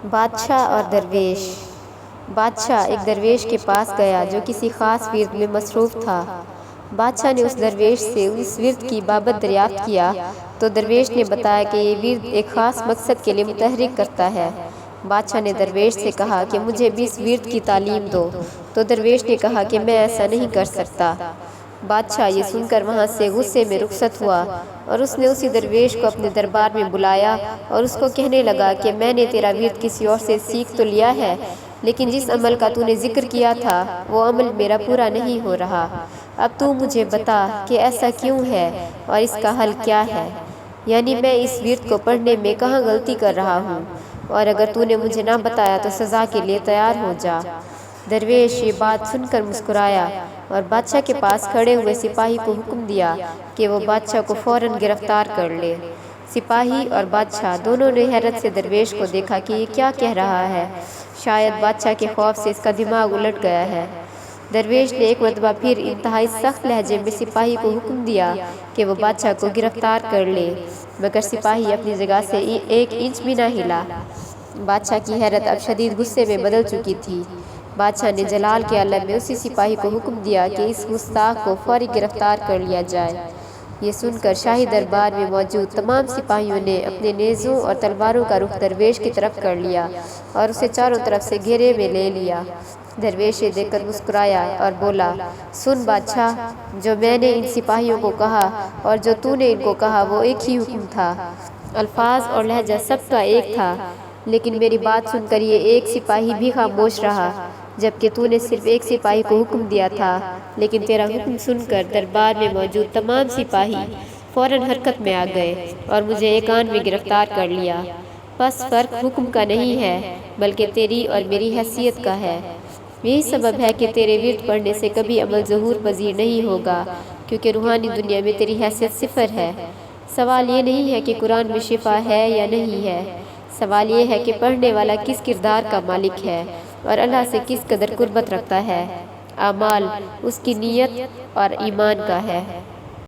بادشاہ اور درویش۔ بادشاہ ایک درویش کے پاس گیا جو کسی خاص ورد میں مصروف تھا۔ بادشاہ نے اس درویش سے اس ورد کی بابت دریافت کیا تو درویش نے بتایا کہ یہ ورد ایک خاص مقصد کے لیے متحرک کرتا ہے۔ بادشاہ نے درویش سے کہا کہ مجھے بھی اس ورد کی تعلیم دو، تو درویش نے کہا کہ میں ایسا نہیں کر سکتا۔ بادشاہ یہ سن کر وہاں سے غصے میں رخصت ہوا اور اس نے اسی درویش کو اپنے دربار میں بلایا اور اس کو کہنے لگا کہ میں نے تیرا ورد کسی اور سے سیکھ تو لیا ہے، لیکن جس عمل کا تو نے ذکر کیا تھا وہ عمل میرا پورا نہیں ہو رہا۔ اب تو مجھے بتا کہ ایسا کیوں ہے اور اس کا حل کیا ہے، یعنی میں اس ورد کو پڑھنے میں کہاں غلطی کر رہا ہوں، اور اگر تو نے مجھے نہ بتایا تو سزا کے لیے تیار ہو جا۔ درویش یہ بات سن کر مسکرایا اور بادشاہ کے پاس کھڑے ہوئے سپاہی کو حکم دیا کہ وہ بادشاہ کو فوراً گرفتار کر لے۔ سپاہی اور بادشاہ دونوں نے حیرت سے درویش کو دیکھا کہ یہ کیا کہہ رہا ہے، شاید بادشاہ کے خوف سے اس کا دماغ الٹ گیا ہے۔ درویش نے ایک مرتبہ پھر انتہائی سخت لہجے میں سپاہی کو حکم دیا کہ وہ بادشاہ کو گرفتار کر لے، مگر سپاہی اپنی جگہ سے ایک انچ بھی نہ ہلا۔ بادشاہ کی حیرت اب شدید غصے میں بدل چکی تھی۔ بادشاہ نے جلال کے عالم میں اسی سپاہی کو حکم دیا کہ اس گستاخ کو فوری گرفتار کر لیا جائے۔ یہ سن کر شاہی دربار میں موجود تمام سپاہیوں نے اپنے نیزوں اور تلواروں کا رخ درویش کی طرف کر لیا اور اسے چاروں طرف سے گھیرے میں لے لیا۔ درویش یہ دیکھ کر مسکرایا اور بولا، سن بادشاہ، جو میں نے ان سپاہیوں کو کہا اور جو تو نے ان کو کہا وہ ایک ہی حکم تھا، الفاظ اور لہجہ سب کا ایک تھا، لیکن میری بات سن کر یہ ایک سپاہی بھی خاموش رہا، جبکہ تو نے صرف ایک سپاہی کو حکم دیا تھا، لیکن تیرا حکم سن کر دربار میں موجود تمام سپاہی فوراً حرکت میں آ گئے اور مجھے ایک آن میں گرفتار کر لیا۔ بس فرق حکم کا نہیں ہے بلکہ تیری اور میری حیثیت کا ہے۔ یہی سبب ہے کہ تیرے ورد پڑھنے سے کبھی عمل ظہور پذیر نہیں ہوگا، کیونکہ روحانی دنیا میں تیری حیثیت صفر ہے۔ سوال یہ نہیں ہے کہ قرآن میں شفا ہے یا نہیں ہے، سوال یہ ہے کہ پڑھنے والا کس کردار کا مالک ہے اور اللہ سے کس قدر قربت رکھتا ہے۔ اعمال اس کی نیت اور ایمان کا ہے۔